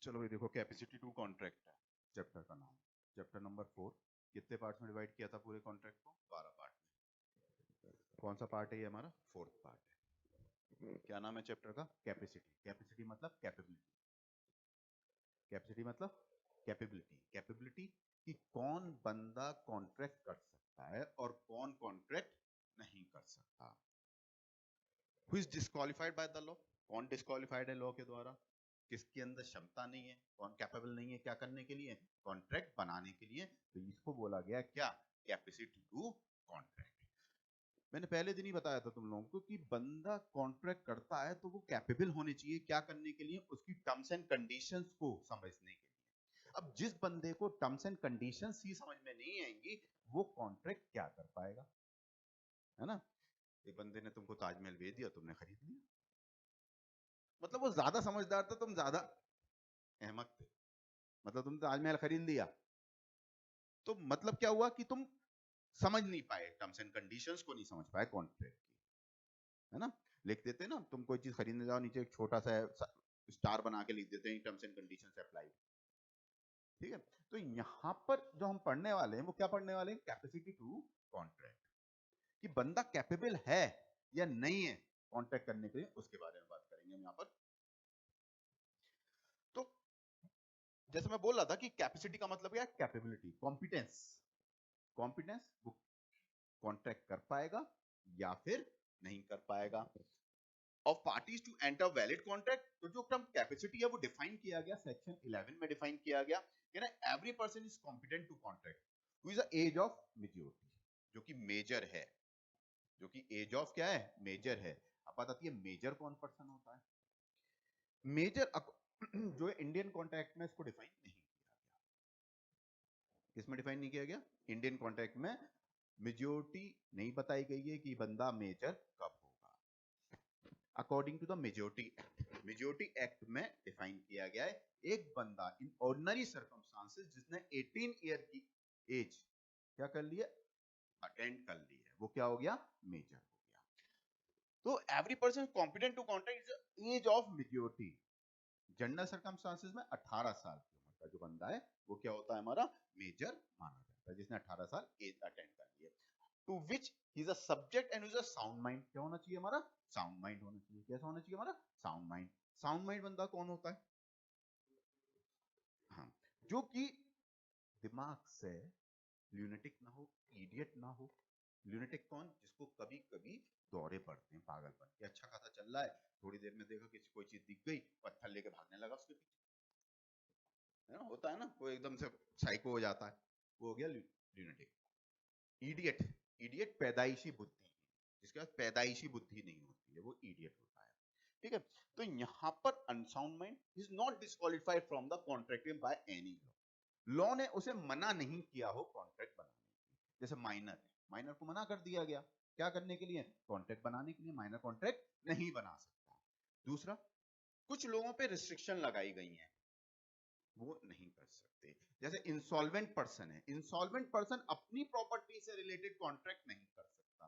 चलो ये देखो कैपेसिटी टू कॉन्ट्रैक्ट है चैप्टर का नाम, चैप्टर नंबर 4। कितने पार्ट्स में डिवाइड किया था पूरे कॉन्ट्रैक्ट को? 12 पार्ट में। कौन सा पार्ट है ये? हमारा फोर्थ पार्ट है। क्या नाम है चैप्टर का? कैपेसिटी। कैपेसिटी मतलब कैपेबिलिटी। कैपेसिटी मतलब कैपेबिलिटी। कैपेबिलिटी कि कौन बंदा कॉन्ट्रैक्ट कर सकता है और कौन कॉन्ट्रैक्ट नहीं कर सकता। Who is disqualified bye the law? कौन डिस्क्वालिफाइड है लॉ के द्वारा? किसके अंदर क्षमता नहीं है, कौन कैपेबल नहीं है क्या करने के लिए? कॉन्ट्रैक्ट बनाने के लिए। तो इसको बोला गया क्या? Capacity to contract. मैंने पहले दिन ही बताया था तुम लोगों को कि बंदा कॉन्ट्रैक्ट करता है तो वो कैपेबल होने चाहिए क्या करने के लिए? उसकी टर्म्स एंड कंडीशंस को समझने के लिए। अब जिस बंदे को टर्म्स एंड कंडीशंस ही समझ में नहीं आएंगी वो कॉन्ट्रैक्ट क्या कर पाएगा? है ना? एक बंदे ने तुमको ताजमहल भेज दिया, तुमने खरीद लिया, मतलब वो ज्यादा समझदार था, तुम ज्यादा अहमक थे, मतलब तुमने ताजमहल खरीद लिया, तो मतलब क्या हुआ कि तुम समझ नहीं पाए, टर्म्स एंड कंडीशंस को नहीं समझ पाए कॉन्ट्रैक्ट की, है ना? लिख देते ना, तुम कोई चीज खरीदने जाओ नीचे एक छोटा सा स्टार बना के लिख देते हैं टर्म्स एंड कंडीशंस अप्लाई। ठीक है, तो यहां पर जो हम पढ़ने वाले हैं वो क्या पढ़ने वाले हैं? कैपेसिटी टू कॉन्ट्रैक्ट, कि बंदा कैपेबल है या नहीं है कॉन्ट्रैक्ट करने के लिए, उसके बारे में बात करेंगे हम यहाँ पर। तो जैसे मैं बोल रहा था कि कैपेसिटी का मतलब क्या है? Capability, competence. कॉम्पिटेंस, वो कॉन्ट्रैक्ट कर पाएगा या फिर नहीं कर पाएगा। Of parties to enter valid contract, तो जो टर्म कैपेसिटी है वो डिफाइन किया गया सेक्शन 11 में, डिफाइन किया गया कि ना every person is competent to contract who is the age of maturity, जो कि मेजर है, जो कि एज ऑफ क्या है? मेजर है। अब बात आती है मेजर कौन पर्सन होता है? मेजर जो इंडियन कॉन्ट्रैक्ट में इसको डिफाइन नहीं किया गया। किसमें डिफाइन नहीं किया गया? इंडियन कॉन्ट्रैक्ट में मेजोरिटी नहीं बताई गई है कि बंदा मेजर कब होगा। According to the majority act, majority act में डिफाइन किया गया है एक बंदा इन ऑर्डिनरी सर्कमस्टांसेस जिसने 18 ईयर की एज क्या कर ली है? अटेंड कर ली है, वो क्या हो गया? मेजर हो गया। तो every person competent to contract is age of majority. General circumstances में 18 साल की उम्र का जो बंदा है वो क्या होता है? हमारा मेजर माना जाता है, जिसने 18 साल एज अटेंड कर ली है। To which he is a subject and is a sound mind. क्या होना चाहिए? हमारा साउंड माइंड होना चाहिए। कैसा होना चाहिए? हमारा साउंड माइंड। साउंड माइंड बंदा कौन होता है? हाँ, जो कि दिमाग से ल्यूनेटिक ना हो, इडियट ना हो। ल्यूनेटिक कौन? जिसको कभी कभी दौरे पड़ते हैं, पागलपन के, अच्छा खासा चल रहा है, थोड़ी देर में देखा किसी कोई चीज दिख गई, पत्थर लेके भागने लगा उसके पीछे, है ना? होता है ना, कोई एकदम से साइको हो जाता है, वो हो गया ल्यूनेटिक। इडियट, इडियट पैदाइशी बुद्धि, जिसके पास पैदाइशी बुद्धि नहीं होती है वो इडियट होता है। ठीक है, तो यहां पर unsound mind is not disqualified from the contract by any law. Law ने उसे मना नहीं किया हो कॉन्ट्रैक्ट बनाने की। जैसे माइनर है, माइनर को मना कर दिया गया क्या करने के लिए? कॉन्ट्रैक्ट बनाने के लिए। माइनर कॉन्ट्रैक्ट नहीं बना सकता। दूसरा, कुछ लोगों पे रिस्ट्रिक्शन लगाई गई हैं, वो नहीं कर सकते। जैसे इंसॉल्वेंट पर्सन है, इंसॉल्वेंट पर्सन अपनी प्रॉपर्टी से रिलेटेड कॉन्ट्रैक्ट नहीं कर सकता।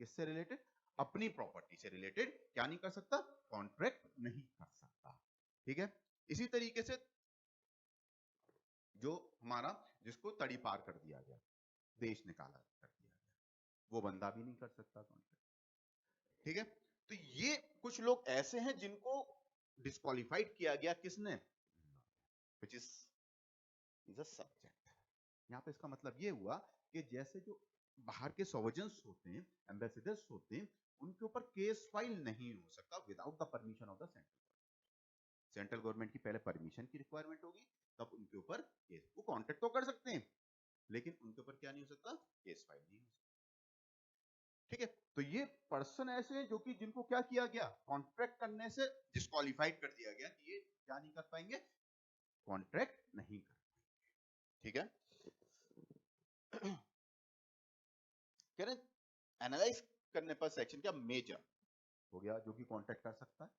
किससे रिलेटेड? अपनी प्रॉपर्टी से रिलेटेड क्या नहीं कर सकता? कॉन्ट्रैक्ट नहीं कर सकता। ठीक है, इसी तरीके से जो हमारा, जिसको तड़ी पार कर दिया गया, देश निकाला कर दिया गया, वो बंदा भी नहीं कर सकता कॉन्ट्रैक्ट। ठीक है, तो ये कुछ लोग ऐसे हैं जिनको डिस्क्वालिफाइड किया गया, किसने? Which is a subject. यहाँ पे इसका मतलब ये हुआ कि जैसे जो बाहर के सोवर्जन्स होते हैं, एम्बेसडर्स होते हैं, उनके ऊपर केस फाइल नहीं हो सकता without the permission of the central government. Central government की पहले परमिशन की रिक्वायरमेंट होगी, तब उनके ऊपर केस, वो कॉन्ट्रैक्ट तो कर सकते हैं लेकिन उनके ऊपर क्या नहीं हो सकता? केस फाइल नहीं हो सकता। ठीक है, तो ये पर्सन ऐसे हैं जो कि जिनको क्या किया गया? कॉन्ट्रैक्ट करने से डिस्क्वालिफाइड कर दिया गया कि ये क्या नहीं कर पाएंगे? कॉन्ट्रैक्ट नहीं कर पाएंगे। ठीक है, कह रहे एनालाइज करने पर सेक्शन क्या? मेजर हो गया जो कि कॉन्ट्रैक्ट कर सकता है।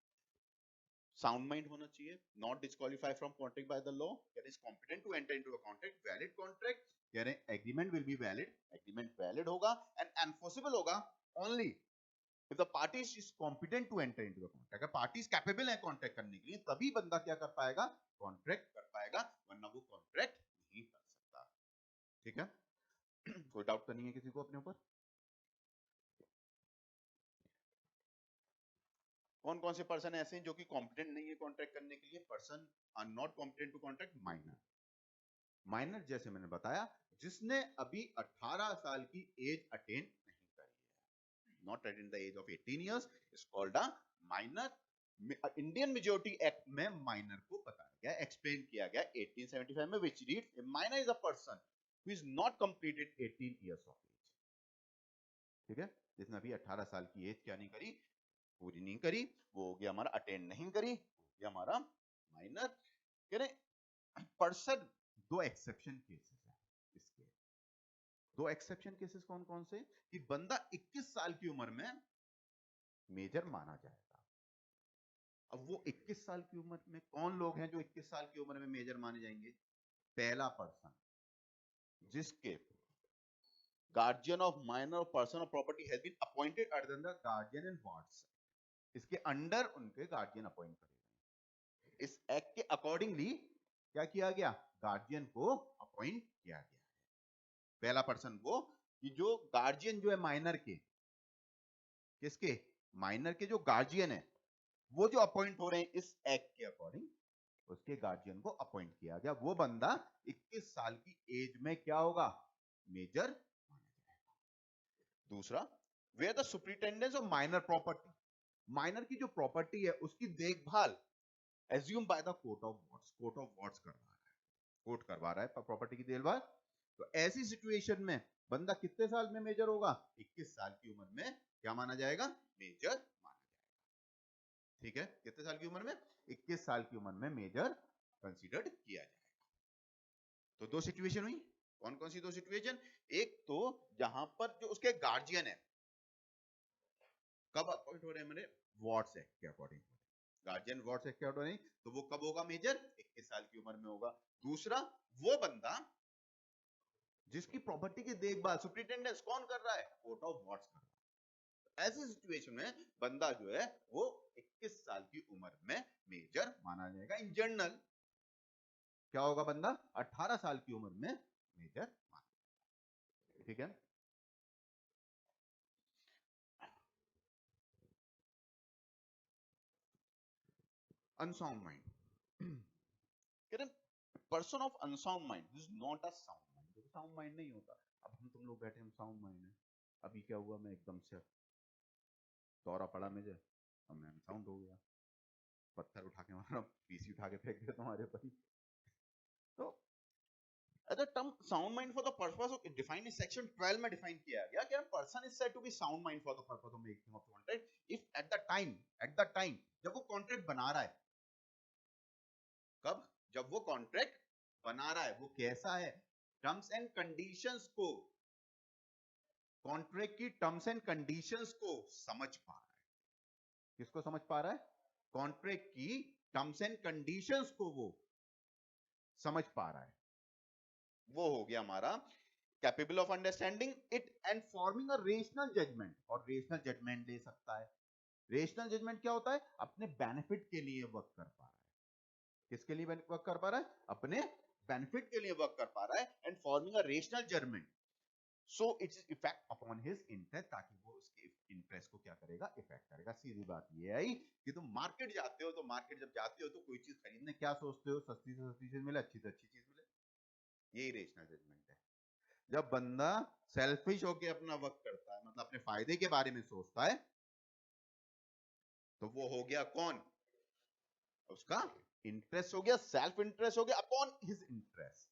साउंड माइंड होना चाहिए, not disqualified from contract by the law, कह is competent to enter into a contract, valid contract, कह रहे agreement will be valid, agreement valid होगा एंड एनफोर्सेबल होगा only If the party is competent to enter into the contract, अगर parties capable है contract करने के लिए, तभी बंदा क्या कर पाएगा, contract कर पाएगा, वरना वो contract नहीं कर सकता। ठीक है? कोई डाउट तो नहीं है किसी को अपने ऊपर? कौन कौन से पर्सन ऐसे हैं जो कि कॉम्पिटेंट नहीं है कॉन्ट्रैक्ट करने के लिए? Person are not competent to contract. Minor जैसे मैंने बताया, जिसने अभी 18 साल की एज अटेन नहीं करी है, not attain the age of 18 years, is called a minor. Indian majority act में माइनर को बताया गया, एक्सप्लेन किया गया 1875 में, which reads a minor is a person who is not completed 18 years of age. ठीक है? जिसने अभी 18 साल की एज क्या नहीं करी, पूरी नहीं करी, वो हो गया हमारा अटेंड नहीं करी, हो गया हमारा माइनर। कह रहे पर्सन, दो एक्सेप्शन केसेस है इसके। दो एक्सेप्शन केसेस कौन कौन से? कि बंदा 21 साल की उम्र में मेजर माना जाएगा। अब वो 21 साल की उम्र में कौन लोग हैं जो 21 साल की उम्र में मेजर माने जाएंगे? पहला पर्सन जिसके guardian of minor person of property has been appointed under the guardian and wards, इसके अंडर उनके गार्जियन अपॉइंट करे गए। इस एक्ट के अकॉर्डिंगली क्या किया गया? गार्जियन को अपॉइंट किया गया है। पहला पर्सन वो कि जो गार्जियन जो है माइनर के, किसके? माइनर के जो गार्जियन है, वो जो अपॉइंट हो रहे हैं इस एक्ट के अकॉर्डिंग, उसके गार्जियन को अपॉइंट किया गया। वो बंदा 21 साल की एज में क्या होगा? मेजर माना जाएगा। दूसरा, where the superintendence of minor property, minor की जो प्रॉपर्टी है उसकी देखभाल assume by the court of wards, court of wards करवा रहा है, कोर्ट करवा रहा है प्रॉपर्टी की देखभाल। तो ऐसी सिचुएशन में बंदा कितने साल में मेजर होगा? 21 साल की उम्र में क्या माना जाएगा? मेजर माना जाएगा। ठीक है? कितने साल की उम्र में? 21 साल की उम्र में मेजर कंसीडर्ड किया जाएगा। तो दो सिचुएशन हुई। कौन कौन सी दो सिचुएशन? एक तो जहां पर जो उसके गार्जियन है कब अपॉइंट हो रहे हैं? मेरे वार्ड्स एक्ट के अकॉर्डिंग, गार्जियन वार्ड्स एक्ट के अकॉर्डिंग, तो वो कब होगा मेजर? 21 साल की उम्र में होगा। दूसरा, वो बंदा जिसकी प्रॉपर्टी की देखभाल सुपरिटेंडेंस कौन कर रहा है? कोर्ट ऑफ वार्ड्स कर रहा है। ऐसी सिचुएशन में बंदा जो है वो 21 साल की उम्र में मेजर माना जाएगा। इन जनरल क्या होगा? बंदा 18 साल की उम्र में मेजर माना जाएगा। ठीक है? Unsound mind, person of unsound mind is not a sound mind. देखो साउंड माइंड नहीं होता। अब हम तुम लोग बैठे, हम साउंड माइंड है। अभी क्या हुआ? मैं एकदम से दौरा पड़ा मुझे, अब मैं अनसाउंड हो गया, पत्थर उठा के मारा, पीसी उठा के फेंक दिया तुम्हारे ऊपर ही। तो the term sound mind for the purpose of defined in section 12 में डिफाइन किया गया कि person is said to be sound mind for the purpose of making of contract if at the time जब वो कॉन्ट्रैक्ट बना रहा है। कब? जब वो कॉन्ट्रैक्ट बना रहा है। वो कैसा है? टर्म्स एंड कंडीशंस को, कॉन्ट्रैक्ट की टर्म्स एंड कंडीशंस को समझ पा रहा है। किसको समझ पा रहा है? कॉन्ट्रैक्ट की टर्म्स एंड कंडीशंस को वो समझ पा रहा है। वो हो गया हमारा capable of understanding it and forming a rational judgement. और रेशनल जजमेंट ले सकता है। रेशनल जजमेंट क्या होता है? अपने बेनिफिट के लिए वर्क कर पा रहा है। किसके लिए वर्क कर पा रहा है? अपने बेनिफिट के लिए वर्क कर पा रहा है। And forming a rational judgement so its effect upon his interest, ताकि वो उसके इंटरेस्ट को क्या करेगा? इफेक्ट करेगा। सीधी बात ये आई कि तुम मार्केट जाते हो, तो मार्केट जब जाते हो तो कोई चीज खरीदने क्या सोचते हो? सस्ती से सस्ती चीज मिले, अच्छी से अच्छी चीज मिले। यही रेशनल जजमेंट है। जब बंदा सेल्फिश होकर अपना वर्क करता है, मतलब अपने फायदे के बारे में सोचता है, तो वो हो गया कौन? उसका इंटरेस्ट हो गया, सेल्फ इंटरेस्ट हो गया अपॉन हिज इंटरेस्ट,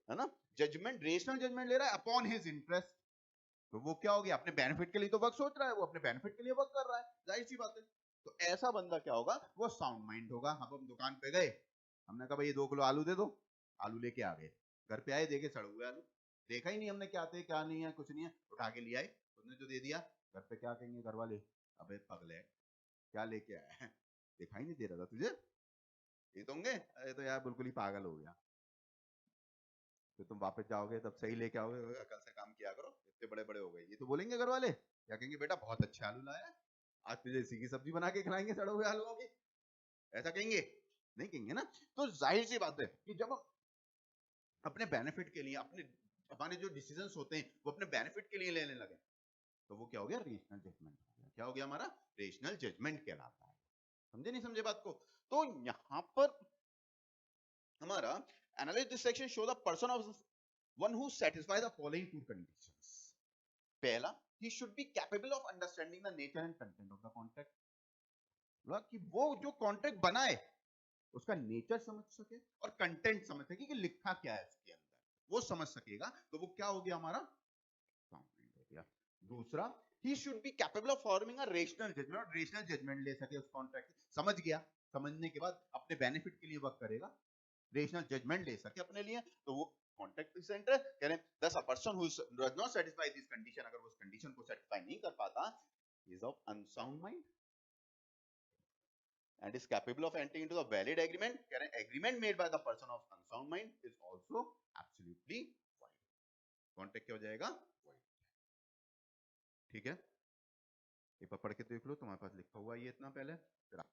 है ना? जजमेंट, रेशनल जजमेंट ले रहा है अपॉन हिज इंटरेस्ट, तो वो क्या हो गया? अपने बेनिफिट के लिए तो वर्क सोच रहा है, वो अपने बेनिफिट के लिए वर्क कर रहा है, जाहिर सी बात है। तो ऐसा बंदा क्या होगा? वो साउंड माइंड होगा। अब हम दुकान पे गए, हमने कहा भाई ये 2 किलो आलू दे दो, आलू लेके आ गए, घर पे आए देखे सड़े हुए आलू, देखा ही नहीं हमने क्या थे क्या नहीं है, कुछ नहीं है, उठा के ले आए, उसने जो दे दिया, घर पे क्या कहेंगे घर वाले? अबे पगले क्या लेके आया है, दिखाई नहीं दे रहा था तुझे? ये तो होंगे, अरे तो यार बिल्कुल ही पागल हो गया। तो तुम वापस जाओगे तब सही लेके आओगे, अकल से काम किया करो, इतने बड़े बड़े हो गए, ये तो बोलेंगे घर वाले, क्या कहेंगे, बेटा बहुत अच्छा आलू लाया है, आज तुझे इसी की सब्जी बना के खिलाएंगे सड़े हुए आलूओं की, ऐसा कहेंगे? नहीं कहेंगे ना। तो जाहिर सी बात है कि जब हम अपने बेनिफिट के लिए, अपने हमारे जो डिसीजंस होते हैं वो अपने बेनिफिट के लिए लेने लगे, तो वो क्या हो गया, रेशनल जजमेंट हो गया। क्या हो गया हमारा, रेशनल जजमेंट कहलाता है। समझे नहीं समझे बात को? तो यहां पर हमारा analyse this section show the person of one who satisfy the following to conditions. पहला, he should be capable of understanding the nature and content of the contract, कि वो जो कॉन्ट्रैक्ट बनाए उसका नेचर समझ सके और कंटेंट समझ सके कि लिखा क्या है उसके अंदर, वो समझ सकेगा, तो वो क्या हो गया हमारा, कॉन्ट्रैक्ट हो गया। दूसरा, he should be capable of forming a rational judgment, और रेशनल जजमेंट ले सके उस कॉन्ट्रैक्ट, समझ गया, समझने के बाद अपने बेनिफिट के लिए वर्क करेगा, रेशनल जजमेंट ले सके अपने लिए, तो वो कॉन्ट्रैक्ट प्रेजेंटर कह रहे हैं। thus a person who does not satisfy this condition, अगर वो उस कंडीशन को सेटिस्फाई नहीं कर पाता, is of unsound mind and is capable of entering into a valid agreement, कह रहे हैं agreement made by the person of unsound mind is also absolutely void, contract क्या हो जाएगा, void। ठीक है, एक बार पढ़ के देख लो, तुम्हारे पास लिखा हुआ ये इतना पहले, फिर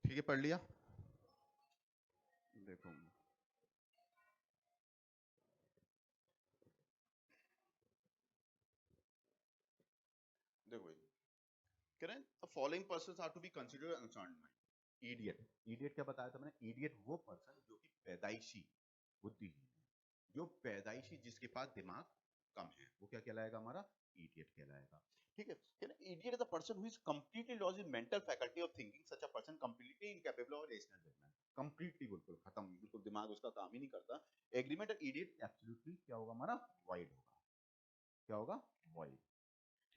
ठीक है, पढ़ लिया? देखो देखो भाई, कह रहे हैं the following persons are to be considered unsound mind। Idiot, idiot क्या बताया था मैंने, इडियट वो पर्सन जो कि पैदाइशी बुद्धिहीन है, जो पैदाइशी जिसके पास दिमाग कम है, वो क्या कहलाएगा हमारा, इडियट कहलाएगा। ठीक है, idiot is a person who is completely lost in mental faculty of thinking, such a person completely incapable of rational judgement, completely बिल्कुल खत्म, बिल्कुल दिमाग उसका काम ही नहीं करता। एग्रीमेंट इडियट एब्सोल्युटली क्या होगा हमारा, वॉइड होगा, क्या होगा, वॉइड।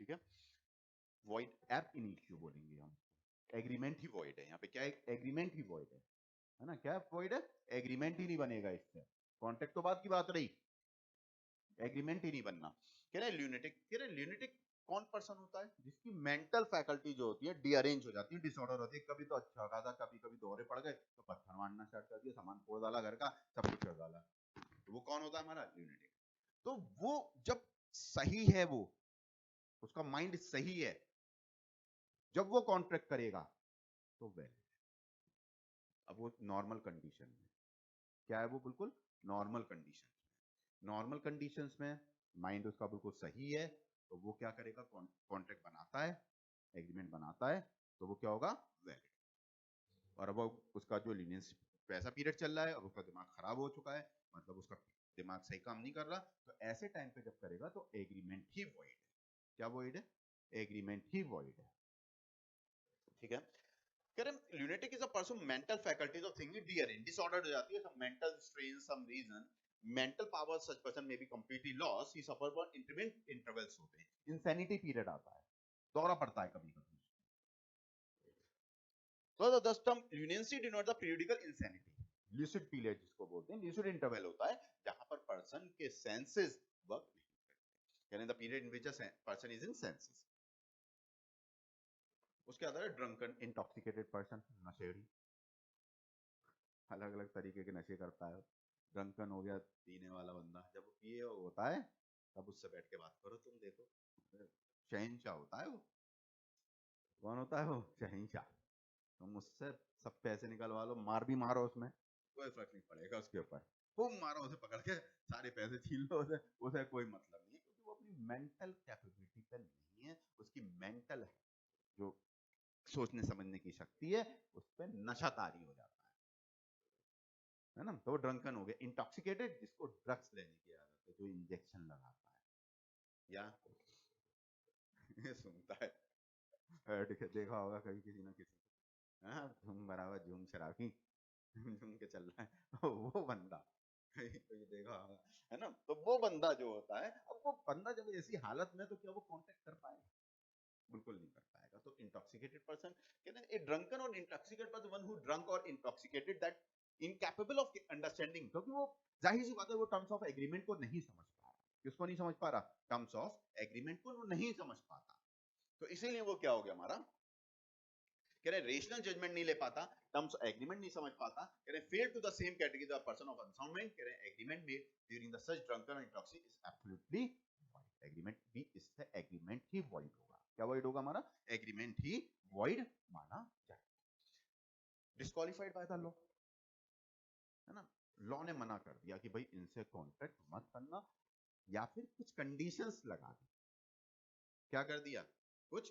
ठीक है, वॉइड एब इनिशियो बोलेंगे हम, एग्रीमेंट ही वॉइड है, यहाँ पे क्या है, एग्रीमेंट ही वॉइड है ना, क्या वॉइड है, एग्रीमेंट ही नहीं बनेगा इससे, कॉन्ट्रैक्ट तो बात की बात रही, एग्रीमेंट ही नहीं बनना। कह रहे ल्यूनेटिक, कह रहे ल्यूनेटिक कौन पर्सन होता है जिसकी मेंटल फैकल्टी जो होती है डीअरेंज हो जाती है, डिसऑर्डर होती है। कभी तो अच्छा था, कभी कभी दोहरे पड़ गए तो पत्थर मारना स्टार्ट कर दिया, सामान फोड़ डाला घर का, सब कुछ कर डाला। तो वो कौन होता है हमारा ल्यूनेटिक। तो वो जब सही है, वो उसका माइंड सही है, जब वो कॉन्ट्रैक्ट करेगा तो वैलिड। अब वो नॉर्मल कंडीशन में क्या है, वो बिल्कुल नॉर्मल कंडीशन, नॉर्मल कंडीशंस में माइंड उसका बिल्कुल सही है, तो वो क्या करेगा, कॉन्ट्रैक्ट बनाता है, एग्रीमेंट बनाता है, तो वो क्या होगा, वैलिड। और अब उसका जो लीनियंस पैसा पीरियड चल रहा है, अब उसका दिमाग खराब हो चुका है, मतलब उसका दिमाग सही काम नहीं कर रहा, तो ऐसे टाइम पे जब करेगा तो एग्रीमेंट ही वॉइड है। क्या वॉइड है, एग्रीमेंट ही वॉइड है। ठीक है, lunatic is a person mental faculties of thinking dearly disordered हो जाती है, some mental strain, some reason mental power such person may be completely lost, he suffer from intermittent intervals होते हैं, insanity period आता है, दौरा पड़ता है कभी कभी। So the thus term lunacy denotes the periodical insanity, lucid period जिसको बोलते हैं, lucid interval होता है जहां पर person के senses work नहीं करते, यानी the period in which a person is in senses। उसके आता है drunken, intoxicated person, नशेड़ी, अलग अलग तरीके के नशे करता है। ड्रंकन हो गया पीने वाला बंदा, जब वो पिए होता है तब उससे बैठ के बात करो, तुम देखो शहंशाह होता है वो। कौन होता है वो, शहंशाह। तुम उससे सब पैसे निकलवा लो, मार भी मारो उसमें, कोई फर्क नहीं पड़ेगा उसके ऊपर, खूब मारो उसे पकड़ के, सारे पैसे छीन लो उसे, उसे कोई मतलब नहीं है, क्योंकि वो अपनी मेंटल कैपेबिलिटी पे नहीं है, उसकी मेंटल जो सोचने समझने की शक्ति है उस पर नशा तारी हो जाता है ना। तो वो ड्रंकन हो गया। इंटॉक्सिकेटेड जिसको ड्रग्स लेने की आदत है, जो इंजेक्शन लगाता है या सुनता है, देखा होगा कभी किसी ना किसी, हाँ तुम बराबर झूम शराबी झूम के चल रहा है, तो वो बंदा कहीं तो ये देखा होगा, है ना। तो वो बंदा जो होता है, अब वो बंदा जब ऐसी हालत में, तो क्या वो कांटेक्ट कर पाएगा, बिल्कुल नहीं कर पाएगा। तो इंटॉक्सिकेटेड पर्सन, कहते हैं ए ड्रंकन और intoxicated person, one who drunk और intoxicated, that incapable of understanding, क्योंकि वो जाहिर सी बात है वो टर्म्स ऑफ एग्रीमेंट को नहीं समझ पा रहा। किसको नहीं समझ पा रहा, टर्म्स ऑफ एग्रीमेंट को वो नहीं समझ पाता, तो इसीलिए वो क्या हो गया हमारा, कह रहे रेशनल जजमेंट नहीं ले पाता, टर्म्स एग्रीमेंट नहीं समझ पाता, कह रहे fell to the same category the person of unsound mind, कह रहे agreement made during the such drunken और इंटॉक्सिक इज एब्सोल्युटली वॉइड। एग्रीमेंट भी इससे एग्रीमेंट ही वॉइड होगा। क्या वॉइड होगा हमारा, एग्रीमेंट ही वॉइड माना जाए। डिस्क्वालिफाइड बाय द लॉ, है ना, लॉ ने मना कर दिया कि भाई इनसे कॉन्ट्रैक्ट मत करना, या फिर कुछ कंडीशंस लगा दी। क्या कर दिया, कुछ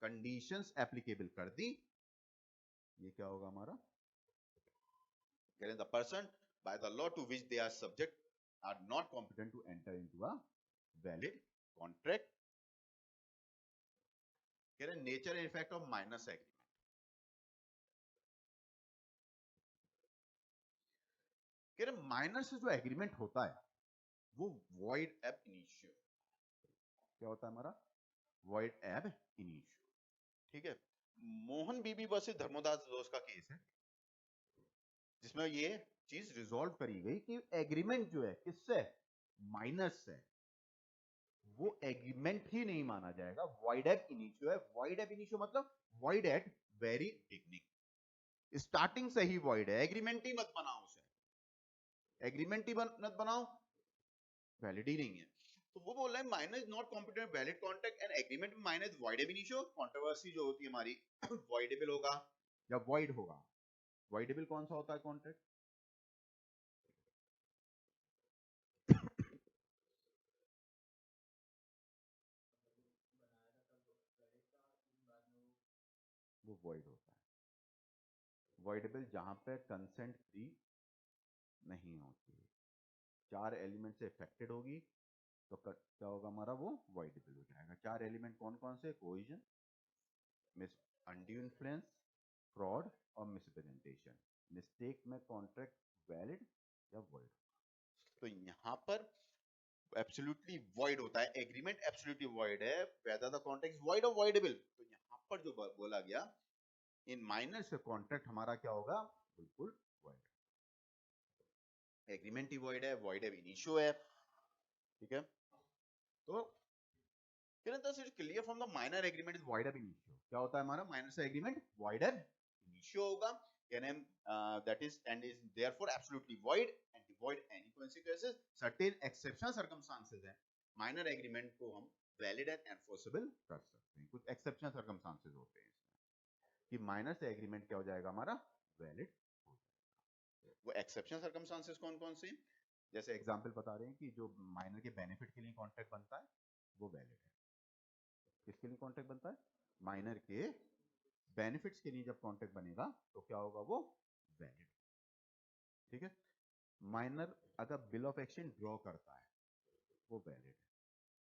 कंडीशंस एप्लीकेबल कर दी। ये क्या होगा हमारा, the person by the law to which they are subject are not competent to enter into a valid contract. Nature and effect of minus agreement. Minus जो एग्रीमेंट होता है वो void ab initio, क्या होता है हमारा, void ab initio। ठीक है, मोहन बीबी वर्सेस धर्मोदास जोश का केस है, जिसमें ये चीज रिजॉल्व करी गई कि एग्रीमेंट जो है किससे, माइनस से, वो एग्रीमेंट ही नहीं माना जाएगा, void ab initio है। void ab initio मतलब void at very beginning, starting से ही void है, एग्रीमेंट ही मत बनाओ उसे, एग्रीमेंट ही मत बनाओ, वैलिड ही नहीं है। तो वो बोल रहा है minus not competent valid contract and agreement में minus void ab initio, controversy जो होती है हमारी voidable होगा या void होगा। voidable कौन सा होता है कॉन्ट्रैक्ट, वो void होता है। voidable जहां पे कंसेंट फ्री नहीं होती, 4 एलिमेंट से इफेक्टेड होगी, तो क्या होगा हमारा, वो voidable हो जाएगा। 4 एलिमेंट कौन कौन से, cohesion, miss undue influence, fraud और मिसप्रेजेंटेशन। मिस्टेक में कॉन्ट्रैक्ट वैलिड या वॉइड। तो यहाँ पर एब्सोल्युटली वॉइड होता है, एग्रीमेंट एब्सोल्युटली वॉइड है, whether the contract is void और वॉइडेबल। तो यहाँ पर जो बोला गया, इन माइनर से कॉन्ट्रैक्ट हमारा क्या होगा, बिल्कुल वॉइड। एग्रीमेंट ही वॉइड है, वॉइड एब इनिशियो है। ठीक है, तो thus it's clear from the minor agreement is void ab initio. क्या होता है हमारा माइनर से एग्रीमेंट void ab initio होगा, यानी that is and is therefore absolutely void and devoid any consequences. certain exceptional circumstances है माइनर एग्रीमेंट को हम वैलिड एंड एनफोर्सेबल कर सकते हैं। कुछ एक्सेप्शनल सर्कमस्टांसेस होते हैं इसमें कि माइनर से एग्रीमेंट क्या हो जाएगा हमारा वैलिड हो जाएगा। वो एक्सेप्शनल सर्कमस्टांसेस कौन कौन से, जैसे एग्जांपल बता रहे हैं कि जो माइनर के बेनिफिट के लिए कॉन्ट्रैक्ट बनता है वो वैलिड है। किसके लिए कॉन्ट्रैक्ट बनता है, माइनर के बेनिफिट्स के लिए जब कॉन्ट्रैक्ट बनेगा तो क्या होगा वो वैलिड। ठीक है, माइनर अगर बिल ऑफ एक्सचेंज ड्रॉ करता है वो वैलिड है।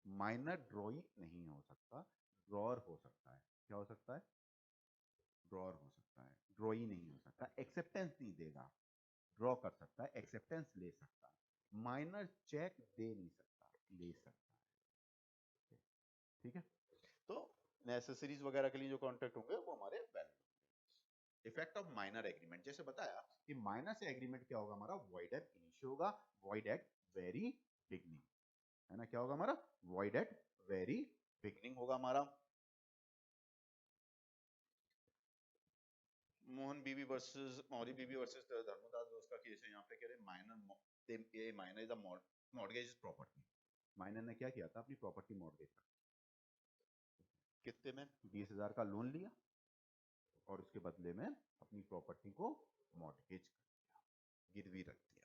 माइनर ड्रॉई नहीं हो सकता, ड्रॉअर हो सकता है। क्या हो सकता है, ड्रॉअर हो सकता है, ड्रॉई नहीं हो सकता। एक्सेप्टेंस नहीं देगा, ड्रॉ कर सकता है, एक्सेप्टेंस ले सकता है। माइनर चेक दे नहीं सकता, ले सकता है। ठीक है, तो नेसेसरीज वगैरह के लिए जो कॉन्ट्रैक्ट होंगे वो हमारे वैलिड होंगे। इफेक्ट ऑफ माइनर एग्रीमेंट, जैसे बताया कि माइनर से एग्रीमेंट क्या होगा हमारा, वॉइड एट इनिशियो होगा, वॉइड एट वेरी बिगनिंग, है ना। क्या होगा हमारा, वॉइड एट वेरी बिगनिंग होगा हमारा। मोहन बीबी वर्सेस मौरी बीबी वर्सेस धर्मदास दोस्त का केस है। यहाँ पे कह रहे minor is the mortgage property. Minor ने क्या किया था, अपनी प्रॉपर्टी मॉर्गेज कर, कितने में 20,000 का लोन लिया और उसके बदले में अपनी प्रॉपर्टी को मॉर्गेज कर दिया, गिरवी रख दिया।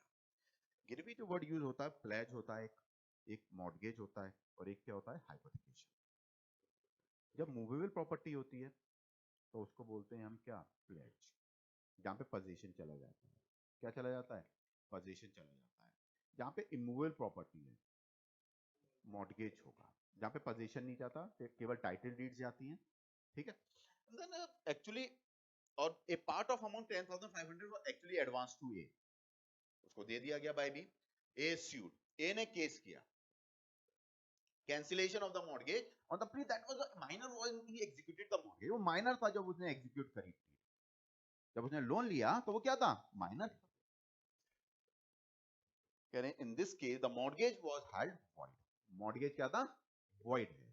गिरवी जो वर्ड यूज होता है, प्लेज होता है, एक मॉर्गेज होता है और एक क्या होता है, हाइपोथेकेशन। जब मूवेबल प्रॉपर्टी होती है तो उसको बोलते हैं हम क्या, प्लेज, जहाँ पे पोजीशन चला जाता है। क्या चला जाता है, पोजीशन चला जाता है। जहाँ पे इमूवेबल प्रॉपर्टी है मॉर्गेज होगा, जहाँ पे पोजीशन नहीं जाता, केवल टाइटल डीड्स जाती हैं। ठीक है, देन एक्चुअली और a part of amount 10,500 was actually advance to A, उसको दे दिया गया बाय बी। ए सूड, ए ने केस किया cancellation of the mortgage on the pre that was a minor was he executed the mortgage. वो माइनर था जब उसने एग्जीक्यूट करी थी, जब उसने लोन लिया तो वो क्या था, माइनर था। कह रहे in this case the mortgage was held void. Mortgage क्या था, वॉइड है।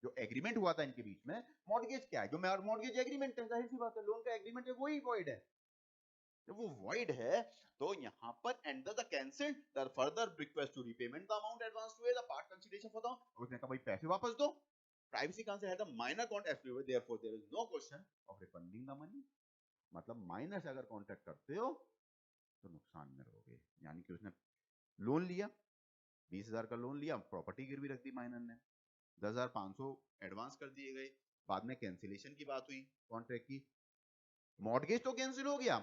जो एग्रीमेंट हुआ था इनके बीच में, मॉर्गेज क्या है, जो मॉर्गेज एग्रीमेंट है, जाहिर सी बात है, लोन का एग्रीमेंट है वही वॉइड है। जब वो void है तो यहाँ पर under the cancelled the further request to repayment the amount advance to the part consideration for the, उसने कहा भाई पैसे वापस दो। Privacy counsel had a minor contract exclusive, therefore there is no question of refunding the money। मतलब minor से अगर contract करते हो तो नुकसान में रहोगे। यानी कि उसने लोन लिया, 20,000 का लोन लिया, प्रॉपर्टी गिरवी रख दी माइनर ने, 10,500 एडवांस कर दिए गए, बाद में कैंसिलेशन की बात हुई कॉन्ट्रैक्ट की, मॉर्गेज तो कैंसिल हो गया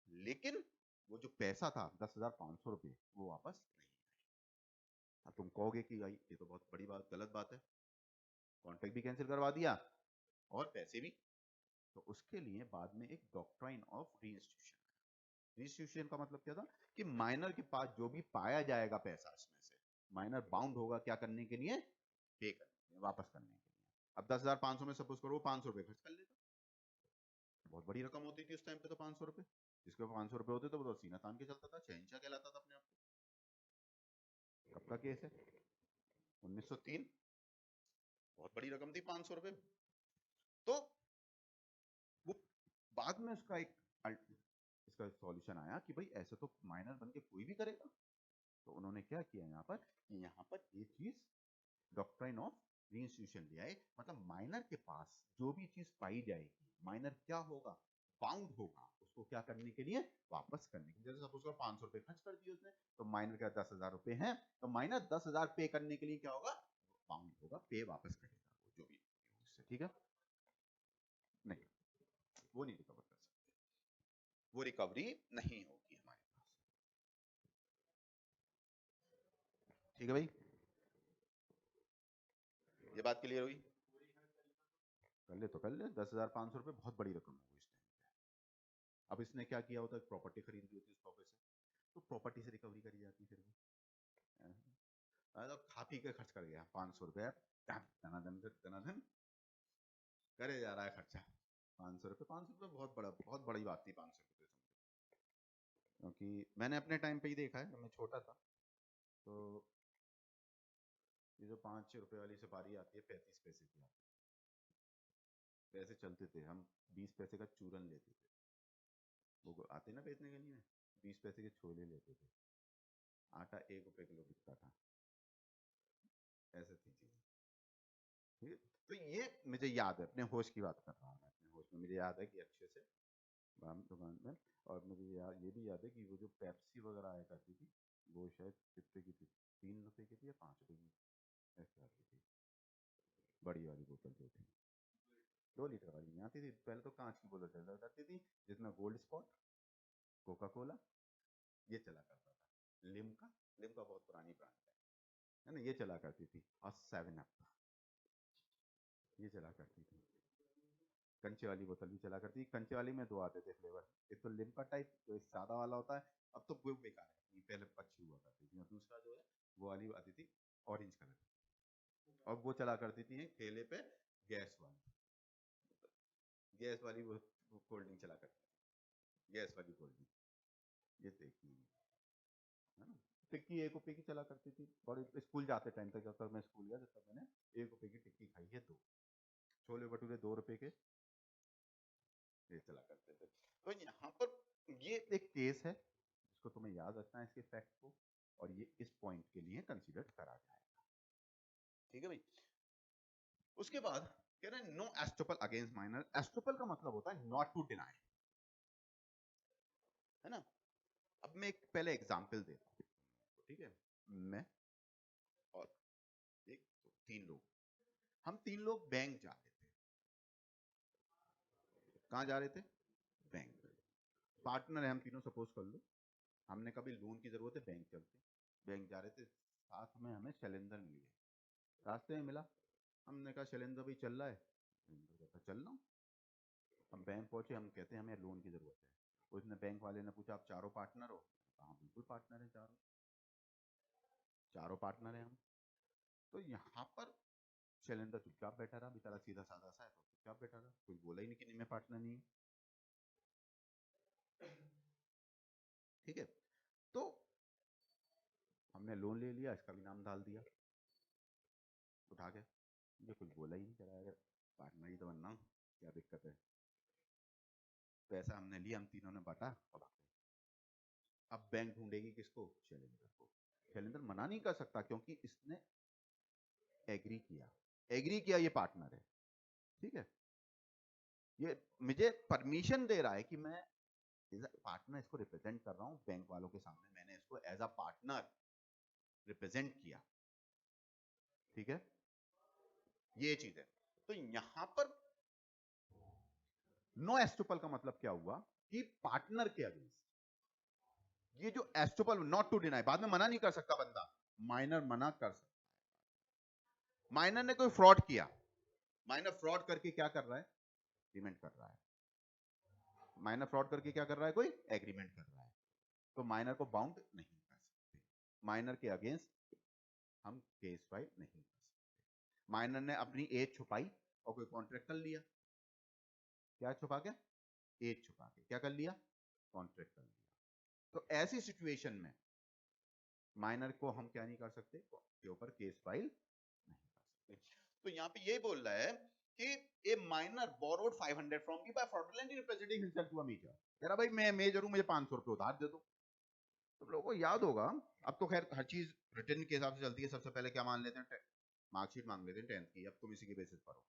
लेकिन वो जो पैसा था 10,500 रुपए वो वापस नहीं आया। अब तुम कहोगे कि भाई ये तो बहुत बड़ी बात, गलत बात है, कॉन्ट्रैक्ट भी कैंसिल करवा दिया और पैसे भी। तो उसके लिए बाद में एक डॉक्ट्राइन ऑफ रीइंस्टीट्यूशन। रीइंस्टीट्यूशन का मतलब क्या था कि माइनर के पास जो भी पाया जाएगा पैसा, इसमें से माइनर बाउंड होगा क्या करने के लिए, पे करने, वापस करने के लिए। अब 10,500 में सपोज करो 500 रुपए खर्च कर लेता, बहुत बड़ी रकम होती थी उस टाइम पे तो 500 रुपए, जिसके 500 रुपए होते तो वो तो सीना तान के चलता था, शहंशाह कहलाता था अपने आप को। कब का केस है, 1903, बहुत बड़ी रकम थी 500 रुपए। तो वो बाद में इसका सॉल्यूशन आया कि भाई ऐसे तो माइनर बन के कोई भी करेगा। तो उन्होंने क्या किया यहाँ पर कि यहाँ पर ये चीज डॉक्ट्राइन ऑफ रीइंस्टीट्यूशन ले आए। मतलब माइनर के पास जो भी चीज पाई जाएगी, माइनर क्या होगा, बाउंड होगा उसको क्या करने के लिए, वापस करने के लिए। जैसे सपोज करो 500 रुपए खर्च कर दिए उसने, तो माइनर का 10,000 रुपए हैं, तो माइनर 10,000 पे करने के लिए क्या होगा, बाउंड होगा, पे वापस करेगा वो जो भी उससे। ठीक है, नहीं वो नहीं रिकवर कर सकते, वो रिकवरी नहीं होगी हमारे पास। ठीक है भाई, ये बात क्लियर हुई। कर ले तो कर ले, 10,500 रुपए बहुत बड़ी रकम होगी इस टाइम पे। अब इसने क्या किया होता है, प्रॉपर्टी खरीद ली होती है उस पैसे से, तो प्रॉपर्टी से रिकवरी करी जाती है फिर भी। तो खा पी के खर्च कर गया 500 रुपए, धनाधन करे जा रहा है खर्चा। 500 रुपए, 500 रुपए बहुत बड़ी बात थी 500 रुपए, क्योंकि मैंने अपने टाइम पे ही देखा है जब मैं छोटा था। तो ये जो 5 रुपए वाली सुपारी आती है 35 पैसे की आती है। पैसे चलते थे, हम 20 पैसे का चूरन लेते थे, वो आते ना बेचने के लिए, 20 पैसे के छोले लेते थे, आटा 1 रुपए किलो बिकता था, ऐसे थी चीजें। ठीक है, तो ये मुझे याद है, अपने होश की बात कर रहा हूँ मैं, अपने होश में मुझे याद है कि अच्छे से हम दुकान में, और मुझे ये भी याद है कि वो जो पेप्सी वगैरह आया करती थी, वो शायद कितने की थी, 3 रुपए की थी या 5 रुपए की, ऐसे आती थी, बड़ी वाली बोतल जो थी, 2 लीटर वाली नहीं आती थी पहले, तो कांच की बोतल चला करती थी, जिसमें गोल्ड स्पॉट, कोका कोला, ये चला करता था, लिम्का, लिम्का बहुत पुरानी ब्रांड है ना, ये चला करती थी, और 7 अप, ये चला करती थी, कंचे वाली बोतल भी चला करती थी। कंचे वाली में 2 आते थे फ्लेवर, एक तो लिम्का टाइप जो सादा वाला होता है, अब तो वो बेकार है, पहले अच्छी हुआ करती थी, और दूसरा जो है वो वाली आती थी ऑरेंज कलर, और वो चला करती थी ठेले पे, गैस वाली, गैस वाली वो कोल्ड ड्रिंक चला करती थी, गैस वाली कोल्ड ड्रिंक, ये देखी है ना। टिक्की 1 रुपए की चला करती थी, और स्कूल जाते टाइम तक, जब तक मैं स्कूल गया तब तक मैंने 1 रुपए की टिक्की खाई है, 2 छोले भटूरे 2 रुपए के, ये चला करते थे। तो यहाँ पर ये एक केस है जिसको तुम्हें याद रखना है, इसके फैक्ट को, और ये इस पॉइंट के लिए कंसीडर करा जाएगा, ठीक है भाई। उसके बाद कह रहे हैं no estoppel against minor, estoppel का मतलब होता है नॉट टू डिनाई, है ना। अब मैं एक पहले एग्जांपल देता हूँ, ठीक है, मैं और एक तो 3 लोग, हम 3 लोग बैंक जा रहे थे, कहाँ जा रहे थे, बैंक, पार्टनर है हम तीनों, सपोज कर लो, हमने कभी लोन की जरूरत है, बैंक चलते, बैंक जा रहे थे, साथ में हमें शैलेंद्र मिल गया, रास्ते में मिला, हमने कहा शैलेंद्र भाई चल रहा है, शैलेंद्र कहता चल रहा हूँ। हम बैंक पहुंचे, हम कहते हैं हमें लोन की जरूरत है, उसने, बैंक वाले ने पूछा आप चारों पार्टनर हो, हाँ बिल्कुल पार्टनर है, चारों चारों पार्टनर है हम। तो यहाँ पर शैलेंद्र चुपचाप बैठा रहा, बेचारा सीधा साधा सा है, तो चुपचाप बैठा रहा, कुछ बोला ही नहीं कि नहीं मैं पार्टनर नहीं हूँ, ठीक है। तो हमने लोन ले लिया, इसका भी नाम डाल दिया, उठा के, ये कुछ बोला ही नहीं, चला अगर पार्टनर ही तो बनना हूँ, क्या दिक्कत है, पैसा हमने लिया, हम तीनों ने बांटा, और अब बैंक ढूंढेगी किसको, शैलेंद्र को, शैलेंद्र मना नहीं कर सकता क्योंकि इसने एग्री किया, एग्री किया, ये पार्टनर है, ठीक है, ये मुझे परमिशन दे रहा है कि मैं पार्टनर इसको रिप्रेजेंट कर रहा हूं बैंक वालों के सामने, मैंने इसको एज अ पार्टनर रिप्रेजेंट किया, ठीक है, ये चीज है। तो यहां पर नो एस्टोपल का मतलब क्या हुआ कि पार्टनर के अगेंस्ट, ये जो एस्टोपल, नॉट टू डिनाई, बाद में मना नहीं कर सकता बंदा, माइनर मना कर सकता, माइनर ने कोई फ्रॉड किया, माइनर फ्रॉड करके क्या कर रहा है, एग्रीमेंट कर रहा है, माइनर फ्रॉड करके क्या कर रहा है, कोई एग्रीमेंट कर रहा है, तो माइनर को बाउंड नहीं कर सकते, माइनर के अगेंस्ट हम केस फाइल नहीं कर सकते। माइनर ने अपनी एज छुपाई और कोई कॉन्ट्रैक्ट कर लिया, क्या छुपा के, एज छुपा के क्या कर लिया, कॉन्ट्रैक्ट कर लिया, तो ऐसी सिचुएशन में माइनर को हम क्या नहीं कर सकते, के ऊपर केस फाइल नहीं कर सकते। तो यहाँ पे ये बोल रहा है कि a minor borrowed 500 from me by fraudulently representing himself to a major, कह रहा भाई मैं मेजर हूं, मुझे 500 रुपए उधार दे दो। तो लोगों को याद होगा, अब तो खैर हर चीज रिटर्न के हिसाब से चलती है, सबसे पहले क्या मान लेते हैं, मार्कशीट मांग लेते हैं 10th की, अब तुम इसी के बेसिस पर हो।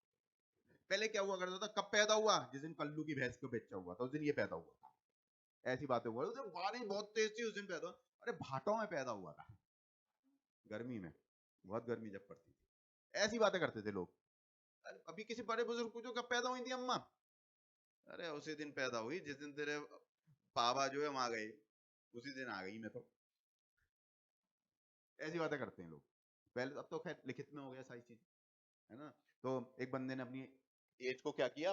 पहले क्या हुआ करता था, कब पैदा हुआ, जिस दिन कल्लू की भैंस को बच्चा हुआ था उस दिन ये पैदा हुआ था, ऐसी बातें हुआ, उस दिन बारिश बहुत तेज थी उस दिन पैदा, अरे भाटों में पैदा हुआ था, गर्मी में, बहुत गर्मी जब पड़ती थी, ऐसी बातें करते थे लोग। अभी किसी बड़े बुजुर्ग पूछो कब पैदा हुई थी अम्मा, अरे उसी दिन पैदा हुई जिस दिन तेरे पापा जो है वहां गए, उसी दिन आ गई मैं तो, ऐसी बातें करते हैं लोग। पहले, अब तो खैर लिखित में हो गया सारी चीज, है ना। तो एक बंदे ने अपनी एज को क्या किया,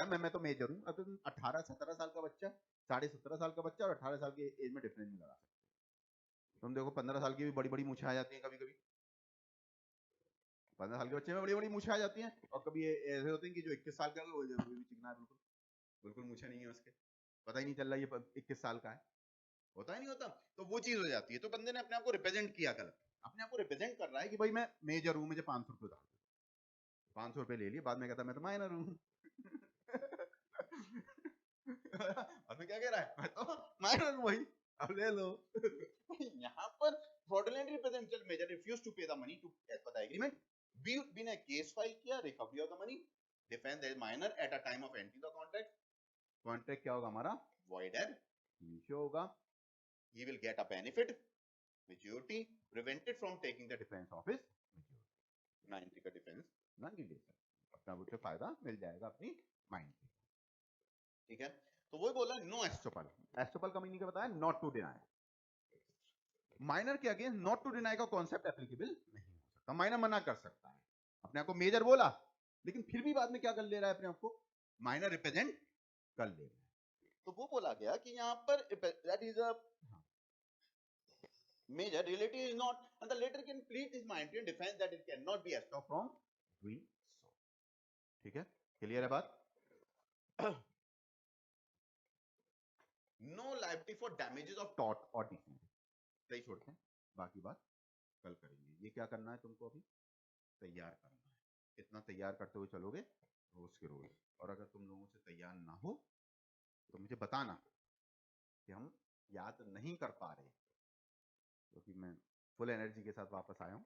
मैं तो मेजर हूँ, अब 18-17 साल का बच्चा, 17.5 साल का बच्चा और 18 साल की एज में डिफरेंस नहीं लगा सकते। तुम देखो 15 साल की भी बड़ी बड़ी मूछें आ जाती हैं कभी कभी, 15 साल के बच्चे में बड़ी बड़ी मूछें आ जाती हैं, और कभी ऐसे होते हैं कि जो 21 साल का है वो भी चिकना है, बिल्कुल बिल्कुल मूछें नहीं है उसके, पता ही नहीं चल रहा ये 21 साल का है, होता ही नहीं होता, तो वो चीज हो जाती है। तो बंदे ने अपने आप को रिप्रेजेंट किया गलत, अपने आप को रिप्रेजेंट कर रहा है कि भाई मैं मेजर हूं, मुझे 500 रुपये उधार, 500 रुपये ले लिए, बाद में कहता मैं तो माइनर हूं। बाद में क्या कह रहा है, मैं तो माइनर हूं भाई, अब ले लो। यहाँ पर fraudulent representative major refused to pay the money to as per the agreement. We ने केस फाइल किया, recovery of the money, defence the minor at a time of entry the contract. Contract क्या होगा हमारा, void ab initio होगा। he will get a benefit maturity prevented from taking the defense of his maturity, ना entry का defence ना गिलेशन, अपना उसे फायदा मिल जाएगा अपनी माइंड पे। ठीक है, तो वही बोला नो एस्टोपल। एस्टोपल का मीनिंग क्या बताया, नॉट टू डिनाई। माइनर के अगेंस्ट नॉट टू डिनाई का कॉन्सेप्ट एप्लीकेबल नहीं हो सकता, माइनर मना कर सकता है। अपने आप को मेजर बोला, लेकिन फिर भी बाद में क्या कर ले रहा है, अपने आप को माइनर रिप्रेजेंट कर ले रहा है। तो वो बोला गया कि यहाँ पर that is a major relative is not, and the latter can plead his mind in defense that it cannot be stopped from doing so. ठीक है, क्लियर है बात। No liability for damages of tort और defeat, सही छोड़ते हैं, बाकी बात कल करेंगे। ये क्या करना है तुमको, अभी तैयार करना है, इतना तैयार करते हुए चलोगे रोज के रोज। और अगर तुम लोगों से तैयार ना हो तो मुझे बताना कि हम याद नहीं कर पा रहे, क्योंकि मैं फुल एनर्जी के साथ वापस आया हूं।